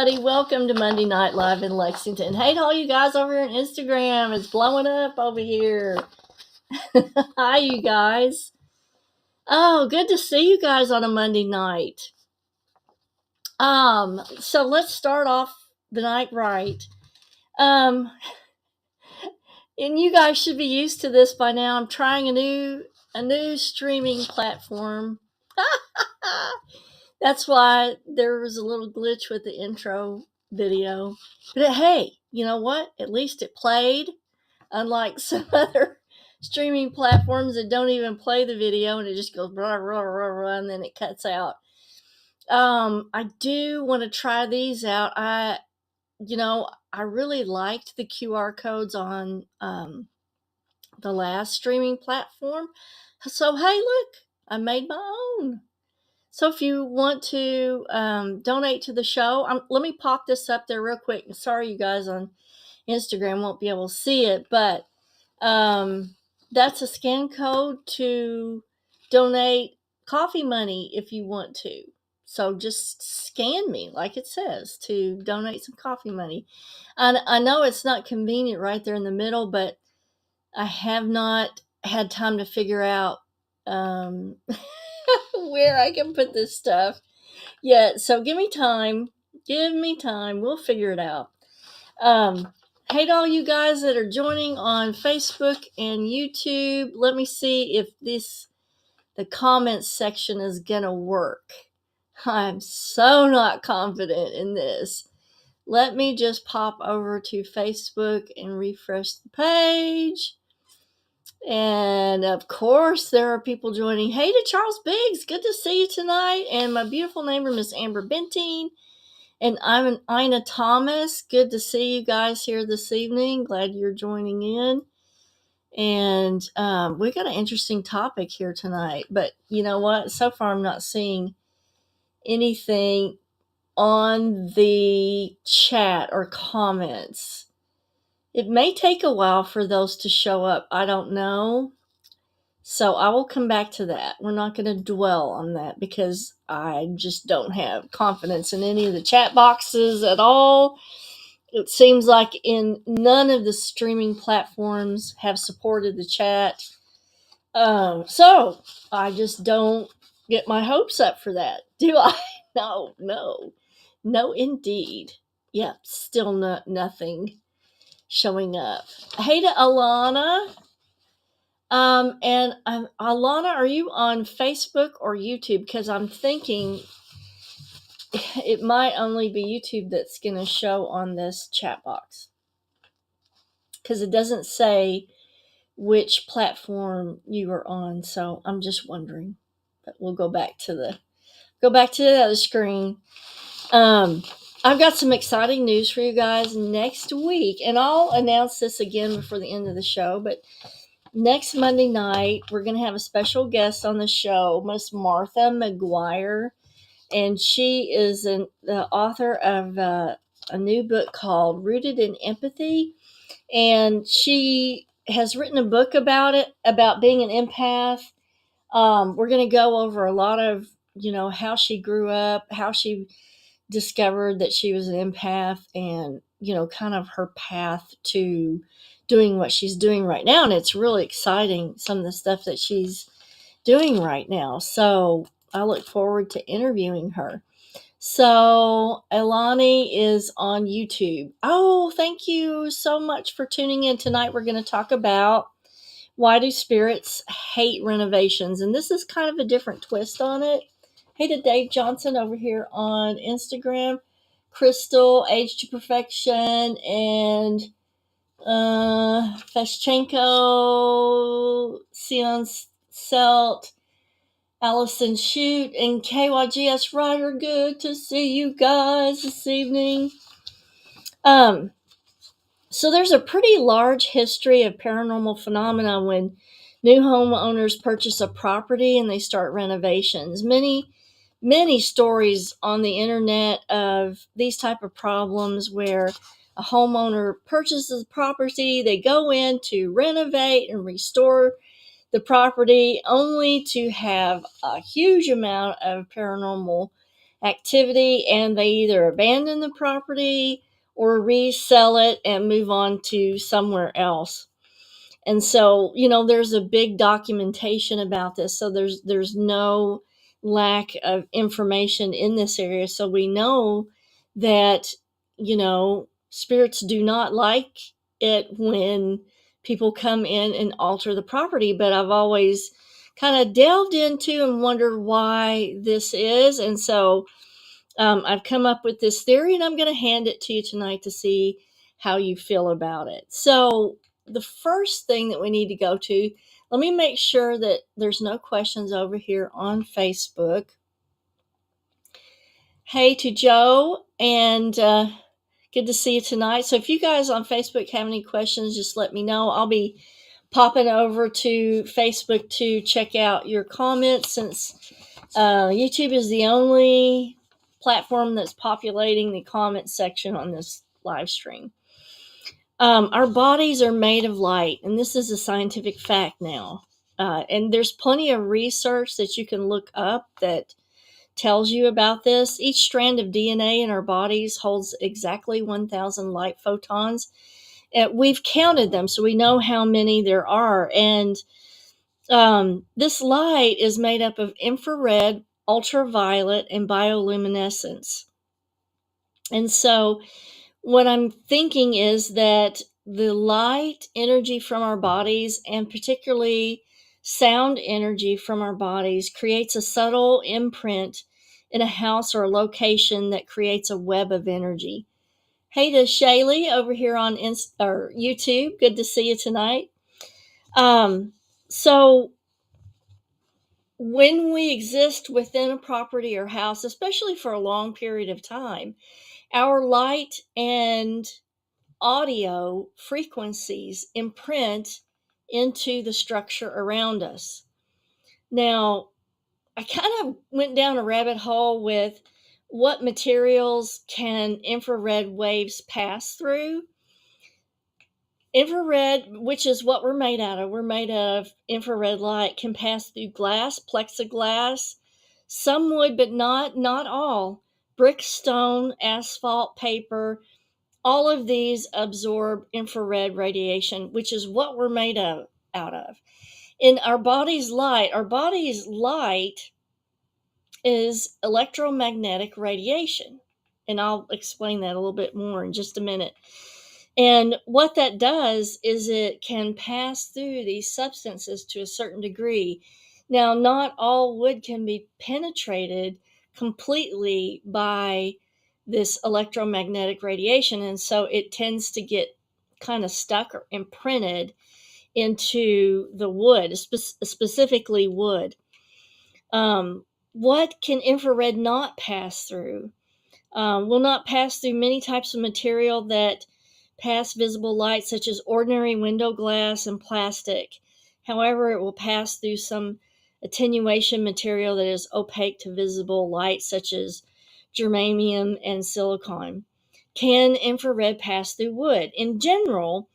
everybody. Welcome to Monday Night Live in Lexington. Hey to all you guys over here on Instagram. It's blowing up over here. Hi, you guys. Oh, good to see you guys on a Monday night. So let's start off the night right. And you guys should be used to this by now. I'm trying a new streaming platform. That's why there was a little glitch with the intro video. But hey, you know what? At least it played, unlike some other streaming platforms that don't even play the video and it just goes blah, blah, blah, blah, and then it cuts out. I do want to try these out. I really liked the QR codes on the last streaming platform. So, hey, look, I made my own. So if you want to donate to the show, let me pop this up there real quick. Sorry, you guys on Instagram won't be able to see it, but that's a scan code to donate coffee money if you want to. So just scan me, like it says, to donate some coffee money. And I know it's not convenient right there in the middle, but I have not had time to figure out where I can put this stuff yet. So give me time. We'll figure it out. Hey to all you guys that are joining on Facebook and YouTube. Let me see if the comments section is gonna work. I'm so not confident in this. Let me just pop over to Facebook and refresh the page. And of course, there are people joining. Hey to Charles Biggs, good to see you tonight. And my beautiful neighbor, Miss Amber Benting. And I'm Ina Thomas. Good to see you guys here this evening. Glad you're joining in. And we got an interesting topic here tonight. But you know what? So far, I'm not seeing anything on the chat or comments. It may take a while for those to show up. I don't know. So I will come back to that. We're not going to dwell on that because I just don't have confidence in any of the chat boxes at all. It seems like in none of the streaming platforms have supported the chat. So I just don't get my hopes up for that. Do I? No, indeed. Yep, still nothing showing up. Hey to Alana. And Alana, are you on Facebook or YouTube? Because I'm thinking it might only be YouTube that's going to show on this chat box. Because it doesn't say which platform you are on, so I'm just wondering. But we'll go back to the other screen. I've got some exciting news for you guys next week, and I'll announce this again before the end of the show, but next Monday night, we're going to have a special guest on the show, Miss Martha McGuire, and she is the author of a new book called Rooted in Empathy, and she has written a book about being an empath. We're going to go over a lot of, how she grew up, how she discovered that she was an empath, and, kind of her path to doing what she's doing right now. And it's really exciting, some of the stuff that she's doing right now. So I look forward to interviewing her. So Elani is on YouTube. Oh, thank you so much for tuning in. Tonight we're going to talk about why do spirits hate renovations? And this is kind of a different twist on it. Hey to Dave Johnson over here on Instagram. Crystal, Age to Perfection, and Feschenko, Sion Selt, Allison Shute, and KYGS Ryder. Good to see you guys this evening. So there's a pretty large history of paranormal phenomena when new homeowners purchase a property and they start renovations. Many stories on the internet of these type of problems where a homeowner purchases a property, they go in to renovate and restore the property only to have a huge amount of paranormal activity, and they either abandon the property or resell it and move on to somewhere else. And so, there's a big documentation about this. So there's no lack of information in this area. So we know that, spirits do not like it when people come in and alter the property. But I've always kind of delved into and wondered why this is. And so I've come up with this theory, and I'm going to hand it to you tonight to see how you feel about it. So, the first thing that we need to go to, let me make sure that there's no questions over here on Facebook. Hey to Joe, and good to see you tonight. So, if you guys on Facebook have any questions, just let me know. I'll be popping over to Facebook to check out your comments, since YouTube is the only platform that's populating the comment section on this live stream. Our bodies are made of light, and this is a scientific fact now. And there's plenty of research that you can look up that tells you about this. Each strand of DNA in our bodies holds exactly 1,000 light photons. And we've counted them, so we know how many there are. And this light is made up of infrared, ultraviolet, and bioluminescence. And so what I'm thinking is that the light energy from our bodies, and particularly sound energy from our bodies, creates a subtle imprint in a house or a location that creates a web of energy. Hey to Shaylee over here on YouTube. Good to see you tonight. So when we exist within a property or house, especially for a long period of time, our light and audio frequencies imprint into the structure around us. Now, I kind of went down a rabbit hole with what materials can infrared waves pass through. Infrared, which is what we're made out of, infrared light, can pass through glass, plexiglass, some wood, but not all. Brick, stone, asphalt, paper, all of these absorb infrared radiation, which is what we're made out of. In our body's light is electromagnetic radiation. And I'll explain that a little bit more in just a minute. And what that does is it can pass through these substances to a certain degree. Now, not all wood can be penetrated completely by this electromagnetic radiation, and so it tends to get kind of stuck or imprinted into the wood, specifically wood. What can infrared not pass through? Will not pass through many types of material that pass visible light, such as ordinary window glass and plastic. However, it will pass through some attenuation material that is opaque to visible light, such as germanium and silicon. Can infrared pass through wood? In general,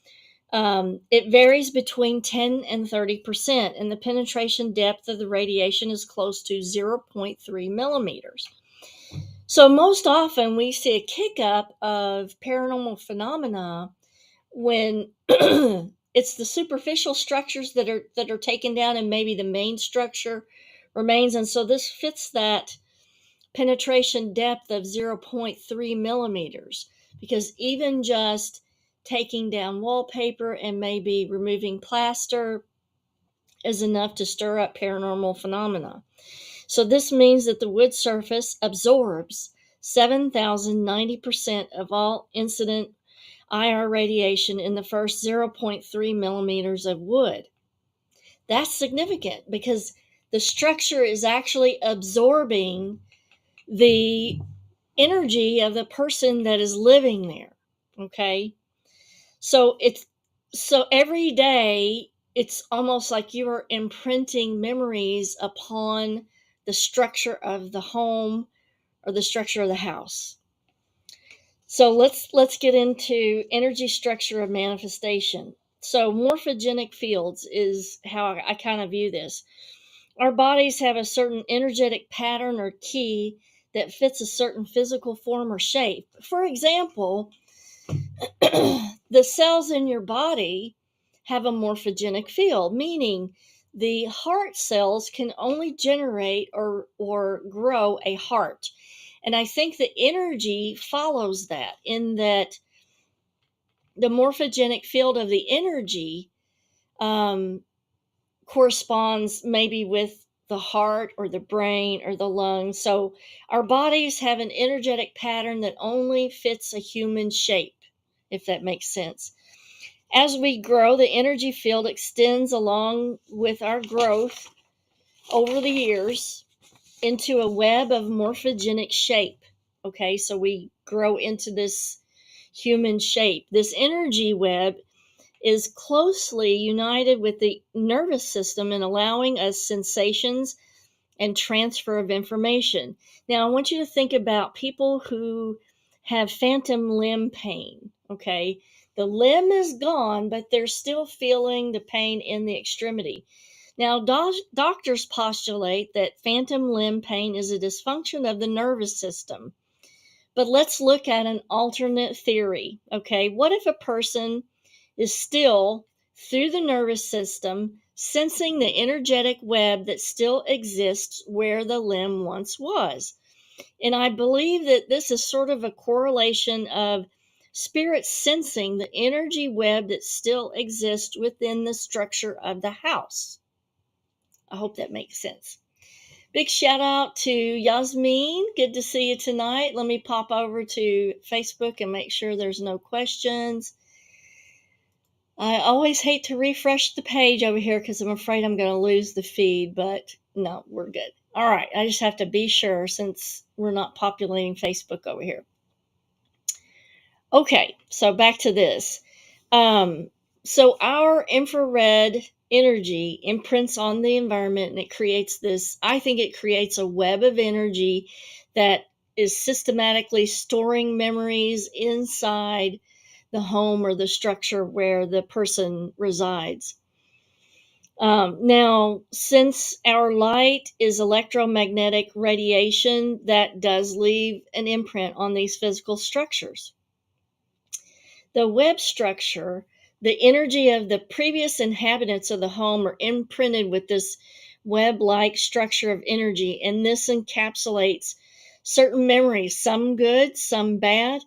it varies between 10 and 30%, and the penetration depth of the radiation is close to 0.3 millimeters. So most often we see a kick up of paranormal phenomena when it's the superficial structures that are taken down, and maybe the main structure remains. And so this fits that penetration depth of 0.3 millimeters, because even just taking down wallpaper and maybe removing plaster is enough to stir up paranormal phenomena. So this means that the wood surface absorbs 7,090% of all incident IR radiation in the first 0.3 millimeters of wood. That's significant because the structure is actually absorbing the energy of the person that is living there. Okay. So every day it's almost like you are imprinting memories upon the structure of the home or the structure of the house. So let's get into energy structure of manifestation. So morphogenic fields is how I kind of view this. Our bodies have a certain energetic pattern or key that fits a certain physical form or shape. For example, the cells in your body have a morphogenic field, meaning the heart cells can only generate or grow a heart. And I think the energy follows that, in that the morphogenic field of the energy um, corresponds maybe with the heart or the brain or the lungs. So our bodies have an energetic pattern that only fits a human shape, if that makes sense. As we grow, the energy field extends along with our growth over the years into a web of morphogenic shape. Okay, so we grow into this human shape. This energy web is closely united with the nervous system in allowing us sensations and transfer of information. Now, I want you to think about people who have phantom limb pain, okay? The limb is gone, but they're still feeling the pain in the extremity. Now, doctors postulate that phantom limb pain is a dysfunction of the nervous system. But let's look at an alternate theory, okay? What if a person is still, through the nervous system, sensing the energetic web that still exists where the limb once was? And I believe that this is sort of a correlation of spirit sensing the energy web that still exists within the structure of the house. I hope that makes sense. Big shout out to Yasmin. Good to see you tonight. Let me pop over to Facebook and make sure there's no questions. I always hate to refresh the page over here because I'm afraid I'm going to lose the feed, but no, we're good. All right, I just have to be sure since we're not populating Facebook over here. Okay, so back to this. So our infrared energy imprints on the environment, and it creates this, I think it creates a web of energy that is systematically storing memories inside the home or the structure where the person resides. Now, since our light is electromagnetic radiation, that does leave an imprint on these physical structures. The web structure, the energy of the previous inhabitants of the home are imprinted with this web like structure of energy, and this encapsulates certain memories, some good, some bad.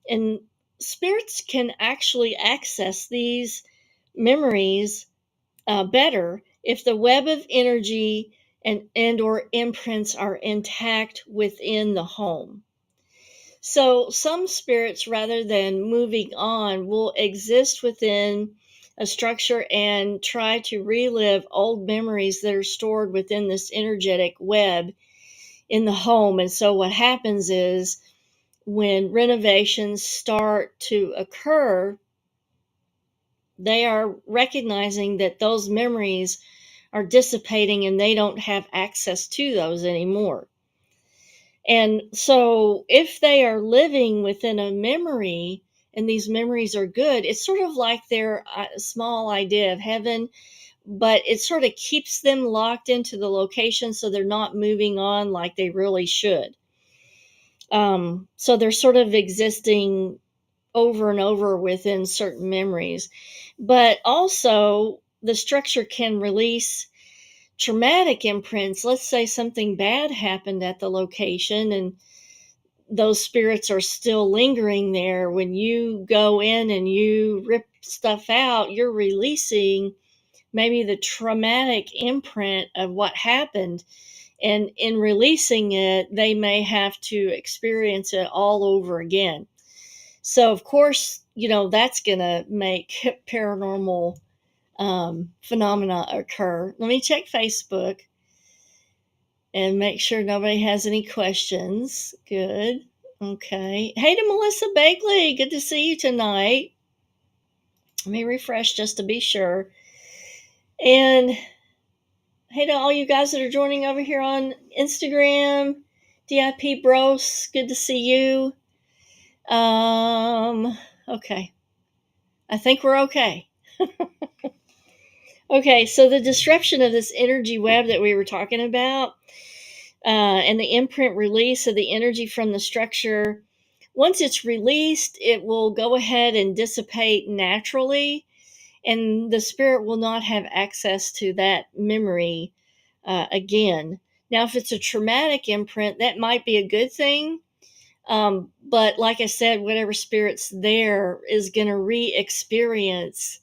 And spirits can actually access these memories better if the web of energy and or imprints are intact within the home. So some spirits, rather than moving on, will exist within a structure and try to relive old memories that are stored within this energetic web in the home. And so what happens is when renovations start to occur, they are recognizing that those memories are dissipating and they don't have access to those anymore. And so if they are living within a memory and these memories are good, it's sort of like their small idea of heaven, but it sort of keeps them locked into the location so they're not moving on like they really should. So they're sort of existing over and over within certain memories. But also, the structure can release traumatic imprints. Let's say something bad happened at the location and those spirits are still lingering there. When you go in and you rip stuff out, you're releasing maybe the traumatic imprint of what happened. And in releasing it, they may have to experience it all over again. So, of course, that's going to make paranormal phenomena occur. Let me check Facebook and make sure nobody has any questions. Good. Okay. Hey to Melissa Bagley. Good to see you tonight. Let me refresh just to be sure. And hey to all you guys that are joining over here on Instagram. DIP Bros. Good to see you. Okay. I think we're okay. Okay, so the disruption of this energy web that we were talking about, and the imprint release of the energy from the structure. Once it's released, it will go ahead and dissipate naturally, and the spirit will not have access to that memory again. Now, if it's a traumatic imprint, that might be a good thing. But like I said, whatever spirit's there is going to re experience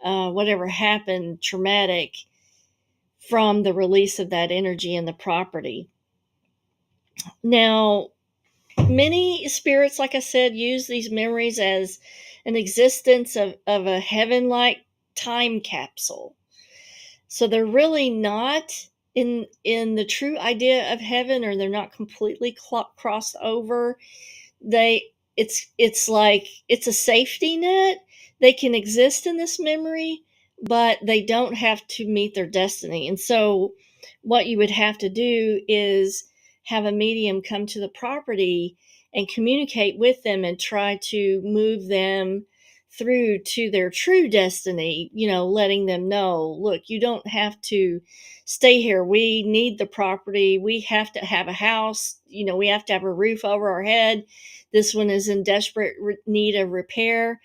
whatever happened traumatic from the release of that energy in the property. Now, many spirits, like I said, use these memories as an existence of a heaven like time capsule. So they're really not in the true idea of heaven, or they're not completely crossed over. It's like it's a safety net. They can exist in this memory, but they don't have to meet their destiny. And so what you would have to do is have a medium come to the property and communicate with them and try to move them through to their true destiny, letting them know, look, you don't have to stay here. We need the property. We have to have a house. We have to have a roof over our head. This one is in desperate need of repair.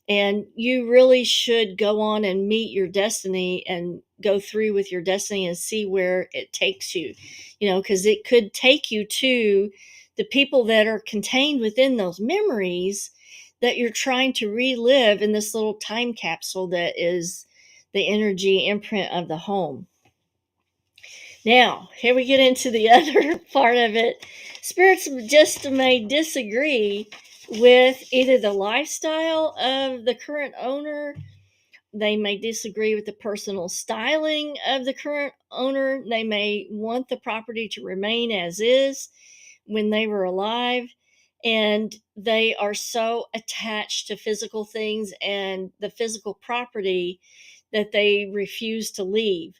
And you really should go on and meet your destiny and go through with your destiny and see where it takes you, because it could take you to the people that are contained within those memories that you're trying to relive in this little time capsule that is the energy imprint of the home. Now, here we get into the other part of it. Spirits just may disagree with either the lifestyle of the current owner. They may disagree with the personal styling of the current owner. They may want the property to remain as is when they were alive. And they are so attached to physical things and the physical property that they refuse to leave.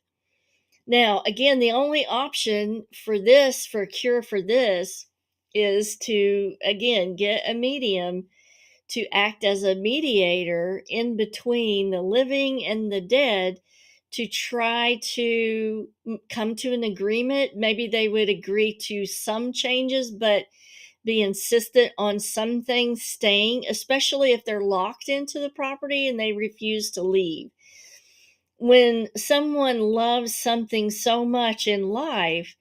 Now, again, the only option for a cure for this, is to, again, get a medium to act as a mediator in between the living and the dead to try to come to an agreement. Maybe they would agree to some changes, but be insistent on some things staying, especially if they're locked into the property and they refuse to leave. When someone loves something so much in life,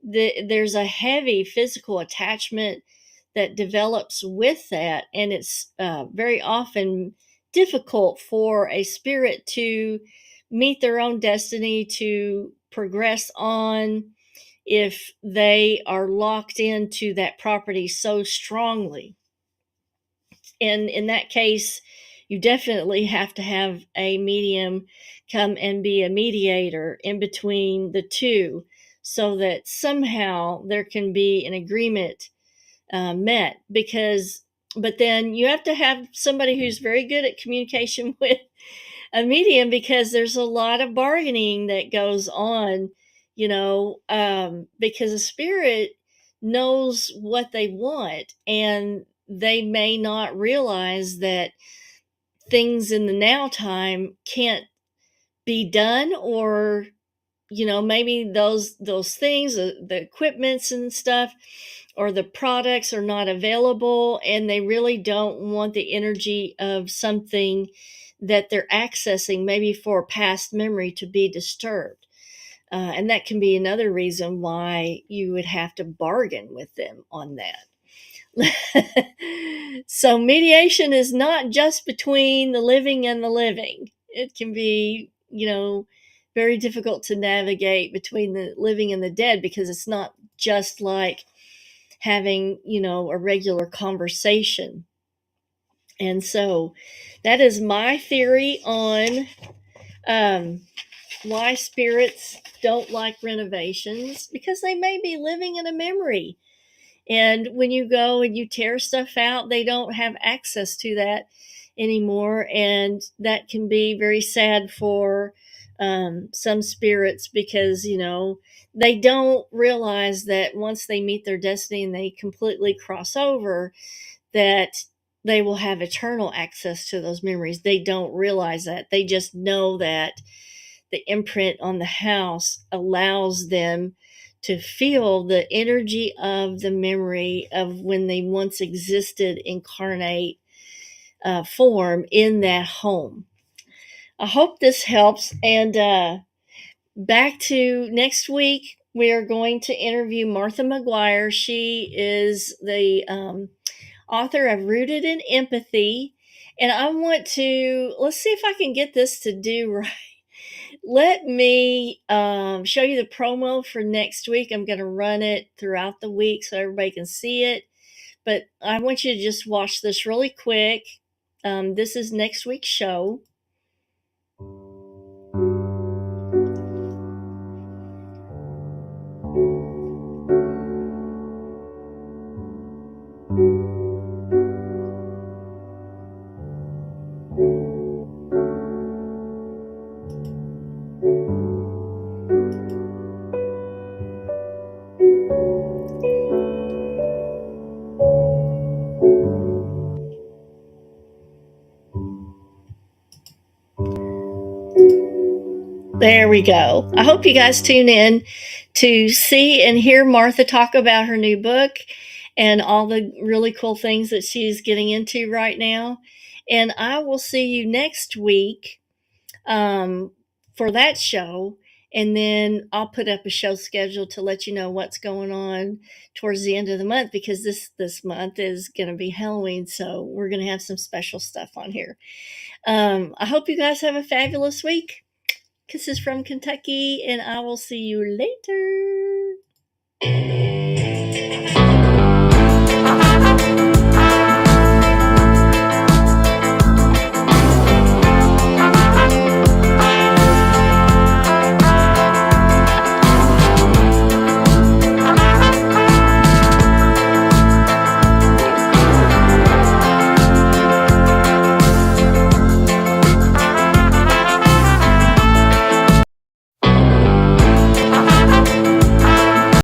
there's a heavy physical attachment that develops with that, and it's very often difficult for a spirit to meet their own destiny, to progress on, if they are locked into that property so strongly. And in that case, you definitely have to have a medium come and be a mediator in between the two, so that somehow there can be an agreement met. But then you have to have somebody who's very good at communication with a medium, because there's a lot of bargaining that goes on, because a spirit knows what they want, and they may not realize that things in the now time can't be done, or maybe those things, the equipments and stuff, or the products are not available, and they really don't want the energy of something that they're accessing, maybe for past memory, to be disturbed. And that can be another reason why you would have to bargain with them on that. So mediation is not just between the living and the living. It can be, very difficult to navigate between the living and the dead, because it's not just like having, a regular conversation. And so that is my theory on why spirits don't like renovations, because they may be living in a memory. And when you go and you tear stuff out, they don't have access to that anymore. And that can be very sad for some spirits, because, they don't realize that once they meet their destiny and they completely cross over, that they will have eternal access to those memories. They don't realize that. They just know that the imprint on the house allows them to feel the energy of the memory of when they once existed incarnate form in that home. I hope this helps. And back to next week, we are going to interview Martha McGuire. She is the author of Rooted in Empathy. And I want to, let's see if I can get this to do right. Let me show you the promo for next week. I'm going to run it throughout the week so everybody can see it. But I want you to just watch this really quick. This is next week's show. There we go. I hope you guys tune in to see and hear Martha talk about her new book and all the really cool things that she's getting into right now. And I will see you next week for that show. And then I'll put up a show schedule to let you know what's going on towards the end of the month, because this month is going to be Halloween. So we're going to have some special stuff on here. I hope you guys have a fabulous week. Kisses from Kentucky, and I will see you later.